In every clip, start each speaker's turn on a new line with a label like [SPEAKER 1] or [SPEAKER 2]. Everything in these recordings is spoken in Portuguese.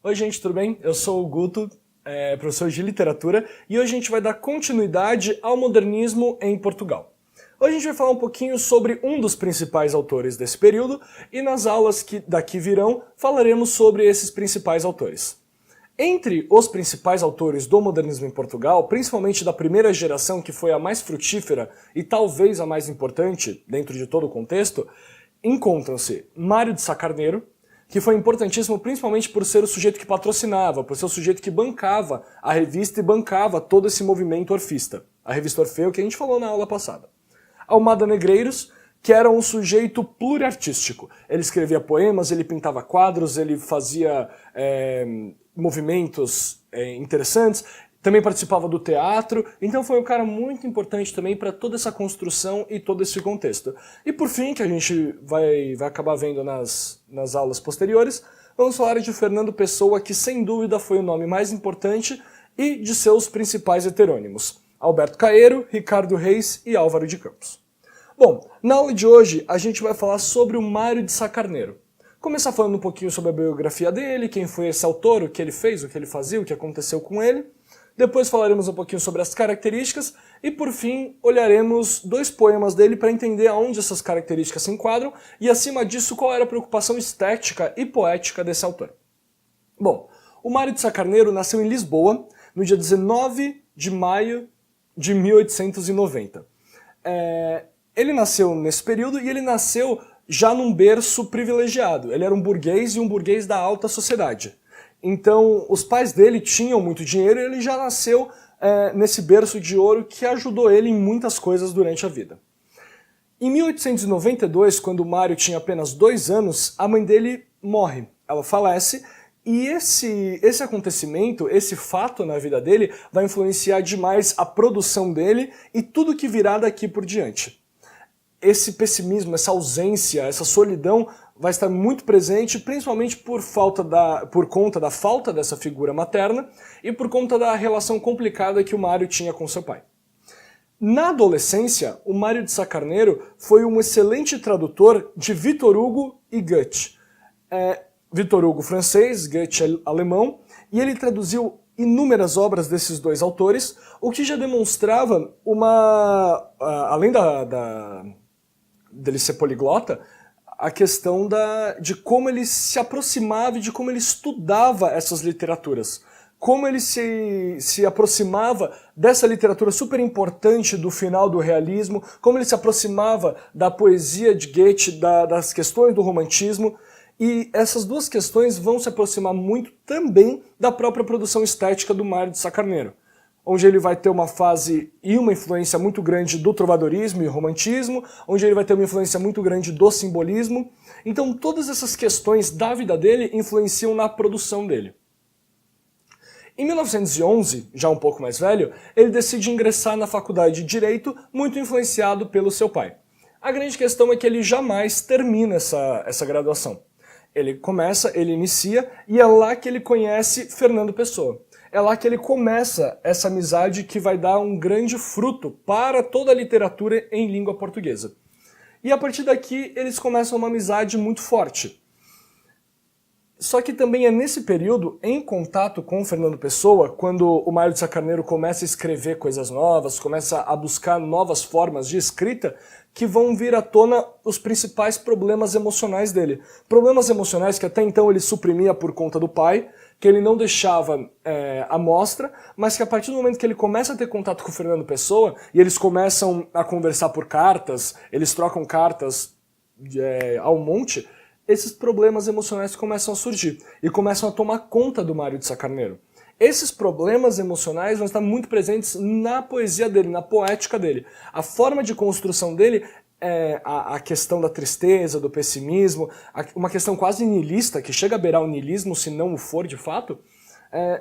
[SPEAKER 1] Oi gente, tudo bem? Eu sou o Guto, professor de literatura, e hoje a gente vai dar continuidade ao modernismo em Portugal. Hoje a gente vai falar um pouquinho sobre um dos principais autores desse período, e nas aulas que daqui virão falaremos sobre esses principais autores. Entre os principais autores do modernismo em Portugal, principalmente da primeira geração, que foi a mais frutífera e talvez a mais importante dentro de todo o contexto, encontram-se Mário de Sá Carneiro, que foi importantíssimo principalmente por ser o sujeito que patrocinava, por ser o sujeito que bancava a revista e bancava todo esse movimento orfista. A revista Orfeu, que a gente falou na aula passada. Almada Negreiros, que era um sujeito pluriartístico. Ele escrevia poemas, ele pintava quadros, ele fazia movimentos interessantes, também participava do teatro, então foi um cara muito importante também para toda essa construção e todo esse contexto. E por fim, que a gente vai acabar vendo nas aulas posteriores, vamos falar de Fernando Pessoa, que sem dúvida foi o nome mais importante, e de seus principais heterônimos, Alberto Caeiro, Ricardo Reis e Álvaro de Campos. Bom, na aula de hoje a gente vai falar sobre o Mário de Sá Carneiro. Começar falando um pouquinho sobre a biografia dele, quem foi esse autor, o que ele fez, o que ele fazia, o que aconteceu com ele. Depois falaremos um pouquinho sobre as características e, por fim, olharemos dois poemas dele para entender aonde essas características se enquadram e, acima disso, qual era a preocupação estética e poética desse autor. Bom, o Mário de Sá Carneiro nasceu em Lisboa no dia 19 de maio de 1890. Ele nasceu nesse período e ele nasceu já num berço privilegiado. Ele era um burguês e um burguês da alta sociedade. Então, os pais dele tinham muito dinheiro e ele já nasceu nesse berço de ouro que ajudou ele em muitas coisas durante a vida. Em 1892, quando o Mário tinha apenas 2 anos, a mãe dele morre. Ela falece e esse acontecimento, esse fato na vida dele, vai influenciar demais a produção dele e tudo que virá daqui por diante. Esse pessimismo, essa ausência, essa solidão vai estar muito presente, principalmente por conta da falta dessa figura materna e por conta da relação complicada que o Mário tinha com seu pai. Na adolescência, o Mário de Sá Carneiro foi um excelente tradutor de Victor Hugo e Goethe. Victor Hugo francês, Goethe alemão, e ele traduziu inúmeras obras desses dois autores, o que já demonstrava além dele ser poliglota, a questão de como ele se aproximava e de como ele estudava essas literaturas. Como ele se aproximava dessa literatura super importante do final do realismo, como ele se aproximava da poesia de Goethe, das questões do romantismo. E essas duas questões vão se aproximar muito também da própria produção estética do Mário de Sá Carneiro, onde ele vai ter uma fase e uma influência muito grande do trovadorismo e romantismo, onde ele vai ter uma influência muito grande do simbolismo. Então todas essas questões da vida dele influenciam na produção dele. Em 1911, já um pouco mais velho, ele decide ingressar na faculdade de Direito, muito influenciado pelo seu pai. A grande questão é que ele jamais termina essa graduação. Ele inicia, e é lá que ele conhece Fernando Pessoa. É lá que ele começa essa amizade que vai dar um grande fruto para toda a literatura em língua portuguesa. E a partir daqui eles começam uma amizade muito forte. Só que também é nesse período, em contato com Fernando Pessoa, quando o Mário de Sá Carneiro começa a escrever coisas novas, começa a buscar novas formas de escrita, que vão vir à tona os principais problemas emocionais dele. Problemas emocionais que até então ele suprimia por conta do pai, que ele não deixava à mostra, mas que a partir do momento que ele começa a ter contato com o Fernando Pessoa, e eles começam a conversar por cartas, eles trocam cartas ao monte, esses problemas emocionais começam a surgir e começam a tomar conta do Mário de Sá Carneiro. Esses problemas emocionais vão estar muito presentes na poesia dele, na poética dele. A forma de construção dele a questão da tristeza, do pessimismo, uma questão quase niilista, que chega a beirar o niilismo, se não o for de fato,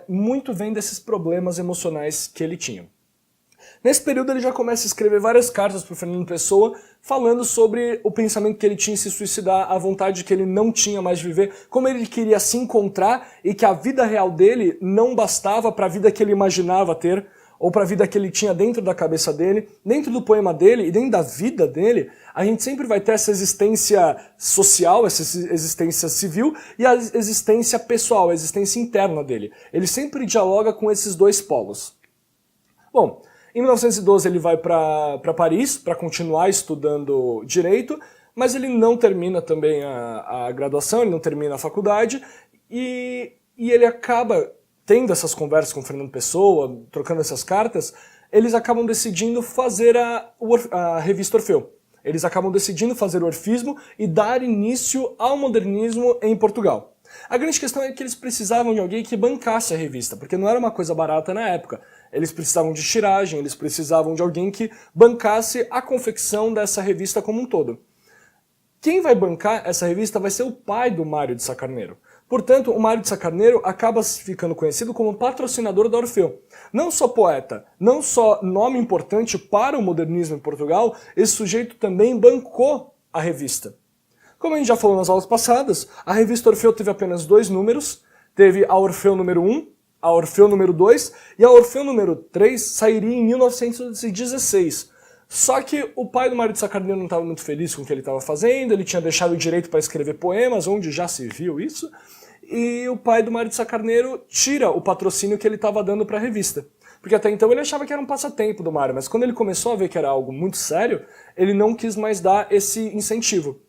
[SPEAKER 1] muito vem desses problemas emocionais que ele tinha. Nesse período ele já começa a escrever várias cartas para o Fernando Pessoa, falando sobre o pensamento que ele tinha em se suicidar, a vontade que ele não tinha mais de viver, como ele queria se encontrar e que a vida real dele não bastava para a vida que ele imaginava ter, ou para a vida que ele tinha dentro da cabeça dele, dentro do poema dele e dentro da vida dele, a gente sempre vai ter essa existência social, essa existência civil e a existência pessoal, a existência interna dele. Ele sempre dialoga com esses dois polos. Bom, em 1912 ele vai para Paris para continuar estudando Direito, mas ele não termina também a graduação, ele não termina a faculdade e ele acaba tendo essas conversas com o Fernando Pessoa, trocando essas cartas, eles acabam decidindo fazer a revista Orfeu. Eles acabam decidindo fazer o orfismo e dar início ao modernismo em Portugal. A grande questão é que eles precisavam de alguém que bancasse a revista, porque não era uma coisa barata na época. Eles precisavam de tiragem, eles precisavam de alguém que bancasse a confecção dessa revista como um todo. Quem vai bancar essa revista vai ser o pai do Mário de Sá Carneiro. Portanto, o Mário de Sá Carneiro acaba ficando conhecido como patrocinador da Orfeu. Não só poeta, não só nome importante para o modernismo em Portugal, esse sujeito também bancou a revista. Como a gente já falou nas aulas passadas, a revista Orfeu teve apenas 2 números, teve a Orfeu número 1, a Orfeu número 2 e a Orfeu número 3 sairia em 1916. Só que o pai do Mário de Sá Carneiro não estava muito feliz com o que ele estava fazendo, ele tinha deixado o direito para escrever poemas, onde já se viu isso, e o pai do Mário de Sá Carneiro tira o patrocínio que ele estava dando para a revista. Porque até então ele achava que era um passatempo do Mário, mas quando ele começou a ver que era algo muito sério, ele não quis mais dar esse incentivo.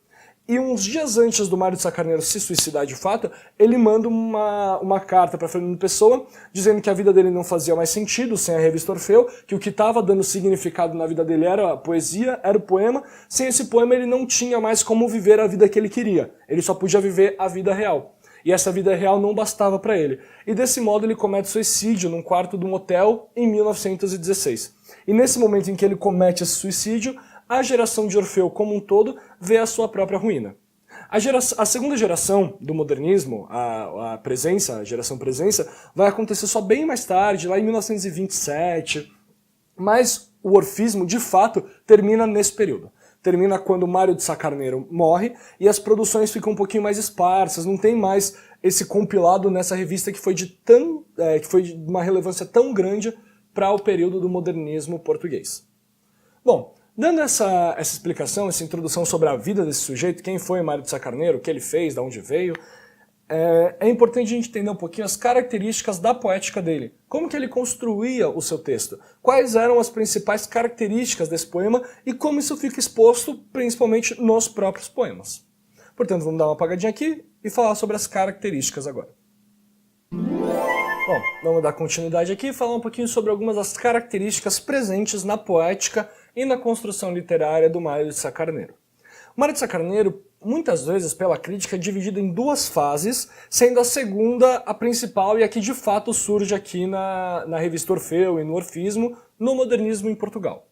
[SPEAKER 1] E uns dias antes do Mário de Sá Carneiro se suicidar de fato, ele manda uma carta para Fernando Pessoa, dizendo que a vida dele não fazia mais sentido sem a revista Orfeu, que o que estava dando significado na vida dele era a poesia, era o poema, sem esse poema ele não tinha mais como viver a vida que ele queria, ele só podia viver a vida real. E essa vida real não bastava para ele. E desse modo ele comete suicídio num quarto de um hotel em 1916. E nesse momento em que ele comete esse suicídio, a geração de Orfeu como um todo vê a sua própria ruína. A segunda geração do modernismo, a geração presença, vai acontecer só bem mais tarde, lá em 1927, mas o orfismo, de fato, termina nesse período. Termina quando Mário de Sá Carneiro morre e as produções ficam um pouquinho mais esparsas, não tem mais esse compilado nessa revista que foi de uma relevância tão grande para o período do modernismo português. Bom, dando essa explicação, essa introdução sobre a vida desse sujeito, quem foi Mário de Sá Carneiro, o que ele fez, de onde veio, é importante a gente entender um pouquinho as características da poética dele. Como que ele construía o seu texto? Quais eram as principais características desse poema e como isso fica exposto principalmente nos próprios poemas. Portanto, vamos dar uma apagadinha aqui e falar sobre as características agora. Bom, vamos dar continuidade aqui e falar um pouquinho sobre algumas das características presentes na poética e na construção literária do Mário de Sá Carneiro. O Mário de Sá Carneiro, muitas vezes pela crítica, é dividido em 2 fases, sendo a segunda a principal e a que de fato surge aqui na revista Orfeu e no orfismo, no modernismo em Portugal.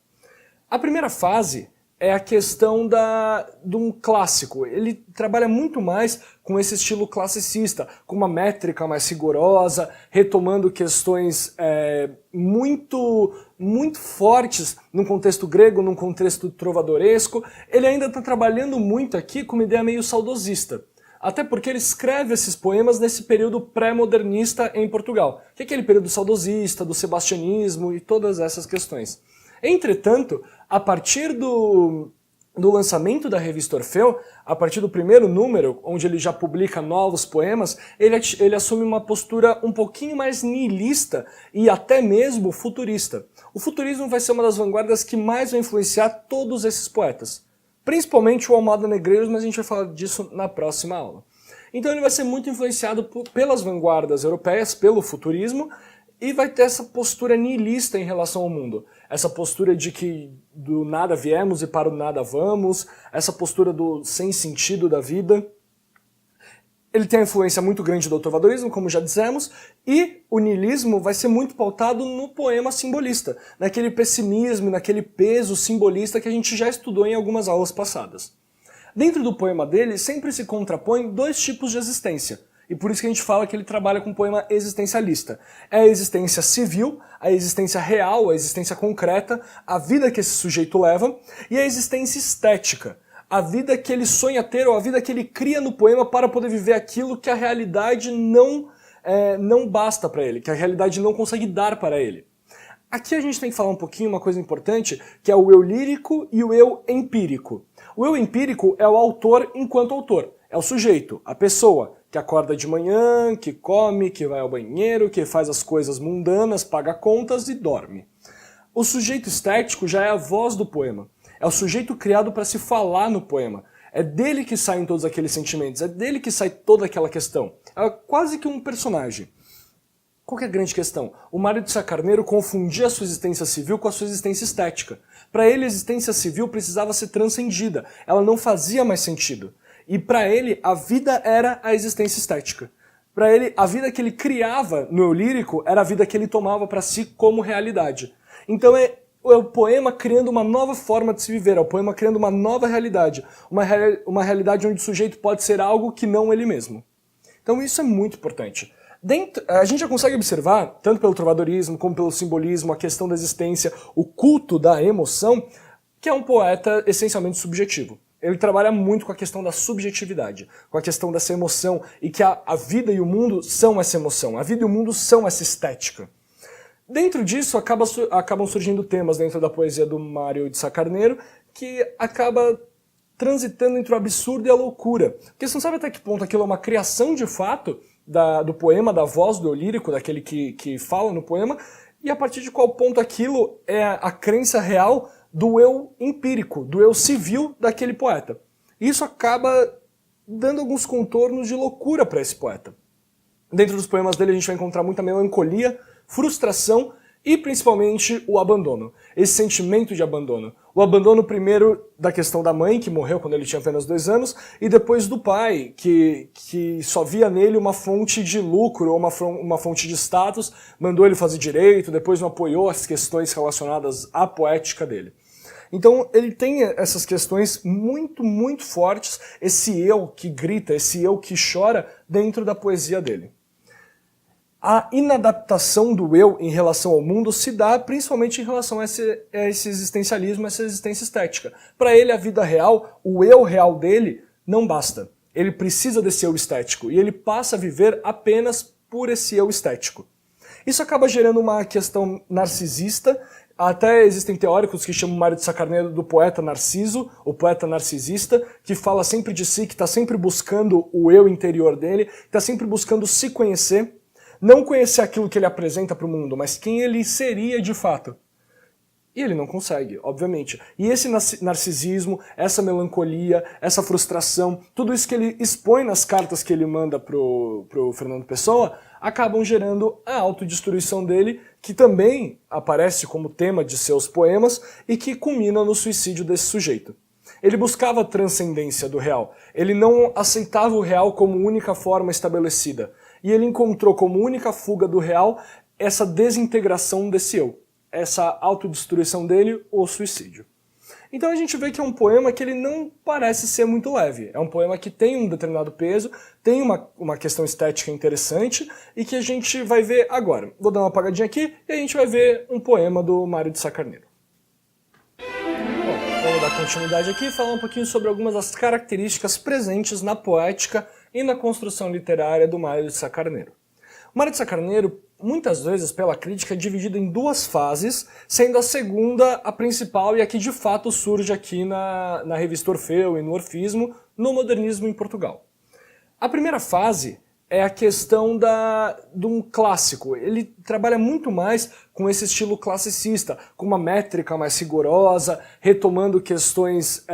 [SPEAKER 1] A primeira fase é a questão de um clássico. Ele trabalha muito mais com esse estilo classicista, com uma métrica mais rigorosa, retomando questões muito fortes num contexto grego, num contexto trovadoresco. Ele ainda está trabalhando muito aqui com uma ideia meio saudosista. Até porque ele escreve esses poemas nesse período pré-modernista em Portugal, que é aquele período saudosista, do sebastianismo e todas essas questões. Entretanto, a partir do lançamento da revista Orfeu, a partir do primeiro número, onde ele já publica novos poemas, ele assume uma postura um pouquinho mais nihilista e até mesmo futurista. O futurismo vai ser uma das vanguardas que mais vai influenciar todos esses poetas. Principalmente o Almada Negreiros, mas a gente vai falar disso na próxima aula. Então ele vai ser muito influenciado pelas vanguardas europeias, pelo futurismo, e vai ter essa postura nihilista em relação ao mundo. Essa postura de que do nada viemos e para o nada vamos, essa postura do sem sentido da vida. Ele tem a influência muito grande do trovadorismo, como já dissemos, e o niilismo vai ser muito pautado no poema simbolista, naquele pessimismo, naquele peso simbolista que a gente já estudou em algumas aulas passadas. Dentro do poema dele sempre se contrapõem 2 tipos de existência. E por isso que a gente fala que ele trabalha com um poema existencialista. É a existência civil, a existência real, a existência concreta, a vida que esse sujeito leva, e a existência estética, a vida que ele sonha ter ou a vida que ele cria no poema para poder viver aquilo que a realidade não basta para ele, que a realidade não consegue dar para ele. Aqui a gente tem que falar um pouquinho uma coisa importante, que é o eu lírico e o eu empírico. O eu empírico é o autor enquanto autor, é o sujeito, a pessoa, que acorda de manhã, que come, que vai ao banheiro, que faz as coisas mundanas, paga contas e dorme. O sujeito estético já é a voz do poema, é o sujeito criado para se falar no poema, é dele que saem todos aqueles sentimentos, é dele que sai toda aquela questão, é quase que um personagem. Qual que é a grande questão? O Mário de Sá Carneiro confundia a sua existência civil com a sua existência estética. Para ele, a existência civil precisava ser transcendida, ela não fazia mais sentido. E para ele, a vida era a existência estética. Para ele, a vida que ele criava no eu lírico era a vida que ele tomava para si como realidade. Então é o poema criando uma nova forma de se viver, é o poema criando uma nova realidade, uma realidade onde o sujeito pode ser algo que não ele mesmo. Então isso é muito importante. A gente já consegue observar, tanto pelo trovadorismo como pelo simbolismo, a questão da existência, o culto da emoção, que é um poeta essencialmente subjetivo. Ele trabalha muito com a questão da subjetividade, com a questão dessa emoção, e que a vida e o mundo são essa emoção, a vida e o mundo são essa estética. Dentro disso, acabam surgindo temas dentro da poesia do Mário de Sá Carneiro, que acaba transitando entre o absurdo e a loucura. Porque você não sabe até que ponto aquilo é uma criação de fato do poema, da voz do eu lírico, daquele que fala no poema, e a partir de qual ponto aquilo é a crença real do eu empírico, do eu civil daquele poeta. Isso acaba dando alguns contornos de loucura para esse poeta. Dentro dos poemas dele a gente vai encontrar muita melancolia, frustração e principalmente o abandono, esse sentimento de abandono. O abandono primeiro da questão da mãe, que morreu quando ele tinha apenas 2 anos, e depois do pai, que só via nele uma fonte de lucro, ou uma fonte de status, mandou ele fazer direito, depois não apoiou as questões relacionadas à poética dele. Então ele tem essas questões muito, muito fortes, esse eu que grita, esse eu que chora dentro da poesia dele. A inadaptação do eu em relação ao mundo se dá principalmente em relação a esse existencialismo, essa existência estética. Para ele, a vida real, o eu real dele, não basta. Ele precisa desse eu estético e ele passa a viver apenas por esse eu estético. Isso acaba gerando uma questão narcisista. Até existem teóricos que chamam Mário de Sá Carneiro do poeta narciso, o poeta narcisista, que fala sempre de si, que está sempre buscando o eu interior dele, que está sempre buscando se conhecer. Não conhecer aquilo que ele apresenta para o mundo, mas quem ele seria de fato. E ele não consegue, obviamente. E esse narcisismo, essa melancolia, essa frustração, tudo isso que ele expõe nas cartas que ele manda pro Fernando Pessoa, acabam gerando a autodestruição dele, que também aparece como tema de seus poemas e que culmina no suicídio desse sujeito. Ele buscava a transcendência do real. Ele não aceitava o real como única forma estabelecida. E ele encontrou como única fuga do real essa desintegração desse eu, essa autodestruição dele, o suicídio. Então a gente vê que é um poema que ele não parece ser muito leve. É um poema que tem um determinado peso, tem uma questão estética interessante e que a gente vai ver agora. Vou dar uma apagadinha aqui e a gente vai ver um poema do Mário de Sá Carneiro. Bom, vamos dar continuidade aqui e falar um pouquinho sobre algumas das características presentes na poética e na construção literária do Mário de Sá Carneiro. O Mário de Sá Carneiro, muitas vezes pela crítica, é dividido em 2 fases, sendo a segunda a principal e a que de fato surge aqui na revista Orfeu e no Orfismo, no modernismo em Portugal. A primeira fase é a questão de um clássico. Ele trabalha muito mais com esse estilo classicista, com uma métrica mais rigorosa, retomando questões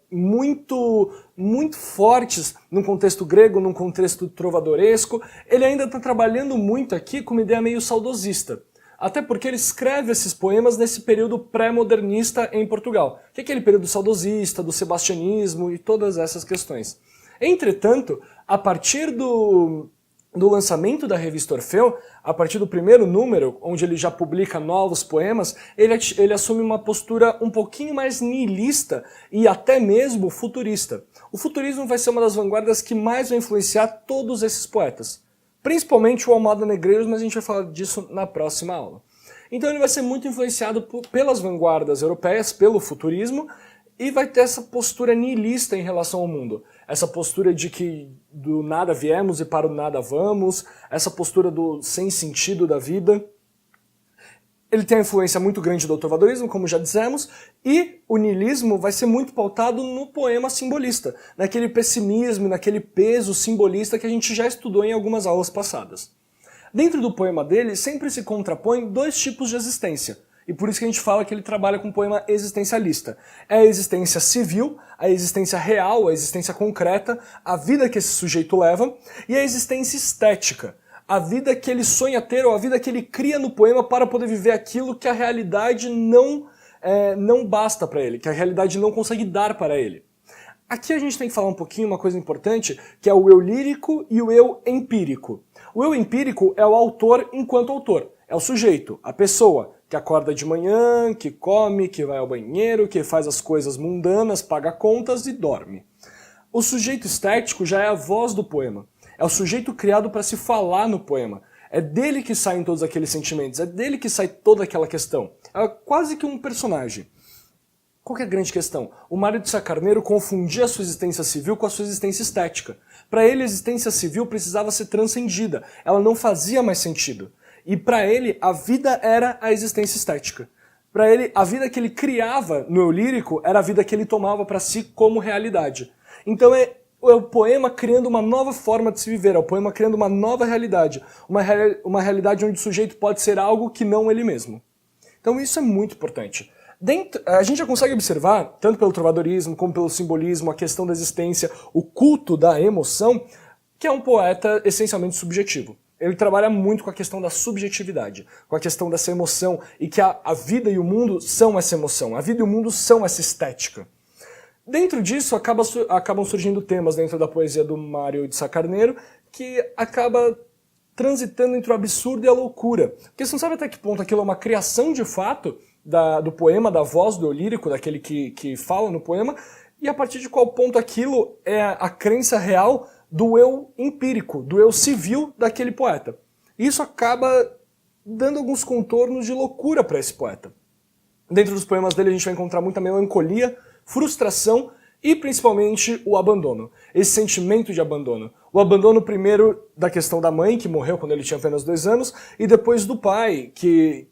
[SPEAKER 1] muito fortes num contexto grego, num contexto trovadoresco. Ele ainda está trabalhando muito aqui com uma ideia meio saudosista. Até porque ele escreve esses poemas nesse período pré-modernista em Portugal, que é aquele período saudosista, do sebastianismo e todas essas questões. Entretanto, a partir do lançamento da revista Orfeu, a partir do primeiro número, onde ele já publica novos poemas, ele assume uma postura um pouquinho mais nihilista e até mesmo futurista. O futurismo vai ser uma das vanguardas que mais vai influenciar todos esses poetas. Principalmente o Almada Negreiros, mas a gente vai falar disso na próxima aula. Então ele vai ser muito influenciado pelas vanguardas europeias, pelo futurismo, e vai ter essa postura nihilista em relação ao mundo. Essa postura de que do nada viemos e para o nada vamos, essa postura do sem sentido da vida. Ele tem a influência muito grande do trovadorismo, como já dissemos, e o niilismo vai ser muito pautado no poema simbolista, naquele pessimismo, naquele peso simbolista que a gente já estudou em algumas aulas passadas. Dentro do poema dele, sempre se contrapõem dois tipos de existência, e por isso que a gente fala que ele trabalha com um poema existencialista. É a existência civil, a existência real, a existência concreta, a vida que esse sujeito leva, e a existência estética, a vida que ele sonha ter ou a vida que ele cria no poema para poder viver aquilo que a realidade não basta para ele, que a realidade não consegue dar para ele. Aqui a gente tem que falar um pouquinho uma coisa importante, que é o eu lírico e o eu empírico. O eu empírico é o autor enquanto autor, é o sujeito, a pessoa, que acorda de manhã, que come, que vai ao banheiro, que faz as coisas mundanas, paga contas e dorme. O sujeito estético já é a voz do poema. É o sujeito criado para se falar no poema. É dele que saem todos aqueles sentimentos, é dele que sai toda aquela questão. É quase que um personagem. Qual que é a grande questão? O Mário de Sá Carneiro confundia a sua existência civil com a sua existência estética. Para ele, a existência civil precisava ser transcendida. Ela não fazia mais sentido. E para ele, a vida era a existência estética. Para ele, a vida que ele criava no eu lírico era a vida que ele tomava para si como realidade. Então é o poema criando uma nova forma de se viver, é o poema criando uma nova realidade. Uma realidade onde o sujeito pode ser algo que não ele mesmo. Então isso é muito importante. A gente já consegue observar, tanto pelo trovadorismo como pelo simbolismo, a questão da existência, o culto da emoção, que é um poeta essencialmente subjetivo. Ele trabalha muito com a questão da subjetividade, com a questão dessa emoção, e que a vida e o mundo são essa emoção, a vida e o mundo são essa estética. Dentro disso, acabam surgindo temas dentro da poesia do Mário de Sá Carneiro que acaba transitando entre o absurdo e a loucura. Porque você não sabe até que ponto aquilo é uma criação de fato do poema, da voz do eu lírico, daquele que fala no poema, e a partir de qual ponto aquilo é a crença real do eu empírico, do eu civil daquele poeta. Isso acaba dando alguns contornos de loucura para esse poeta. Dentro dos poemas dele a gente vai encontrar muita melancolia, frustração e principalmente o abandono. Esse sentimento de abandono. O abandono primeiro da questão da mãe, que morreu quando ele tinha apenas 2 anos, e depois do pai, que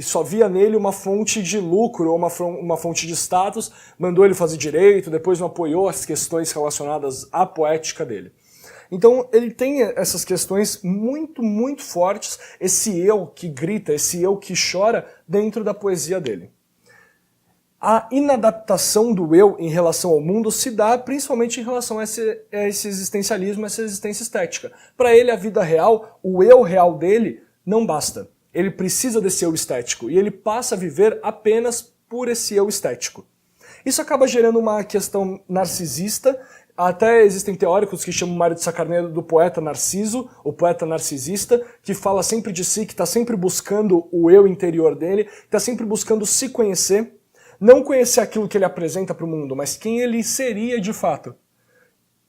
[SPEAKER 1] só via nele uma fonte de lucro ou uma fonte de status, mandou ele fazer direito, depois não apoiou as questões relacionadas à poética dele. Então ele tem essas questões muito, muito fortes, esse eu que grita, esse eu que chora dentro da poesia dele. A inadaptação do eu em relação ao mundo se dá principalmente em relação a esse existencialismo, essa existência estética. Para ele, a vida real, o eu real dele, não basta. Ele precisa desse eu estético e ele passa a viver apenas por esse eu estético. Isso acaba gerando uma questão narcisista. Até existem teóricos que chamam Mário de Sá Carneiro do poeta narciso, o poeta narcisista, que fala sempre de si, que está sempre buscando o eu interior dele, que está sempre buscando se conhecer. Não conhecer aquilo que ele apresenta para o mundo, mas quem ele seria de fato.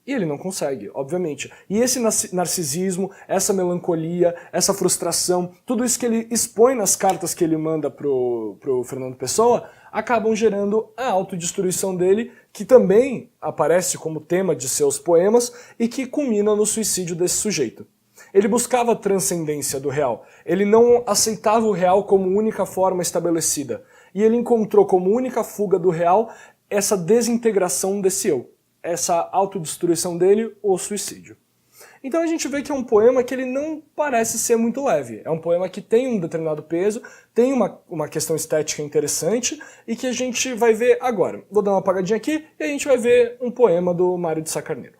[SPEAKER 1] E ele não consegue, obviamente. E esse narcisismo, essa melancolia, essa frustração, tudo isso que ele expõe nas cartas que ele manda pro Fernando Pessoa, acabam gerando a autodestruição dele, que também aparece como tema de seus poemas e que culmina no suicídio desse sujeito. Ele buscava a transcendência do real. Ele não aceitava o real como única forma estabelecida. E ele encontrou como única fuga do real essa desintegração desse eu, essa autodestruição dele, o suicídio. Então a gente vê que é um poema que ele não parece ser muito leve. É um poema que tem um determinado peso, tem uma questão estética interessante e que a gente vai ver agora. Vou dar uma apagadinha aqui e a gente vai ver um poema do Mário de Sá Carneiro.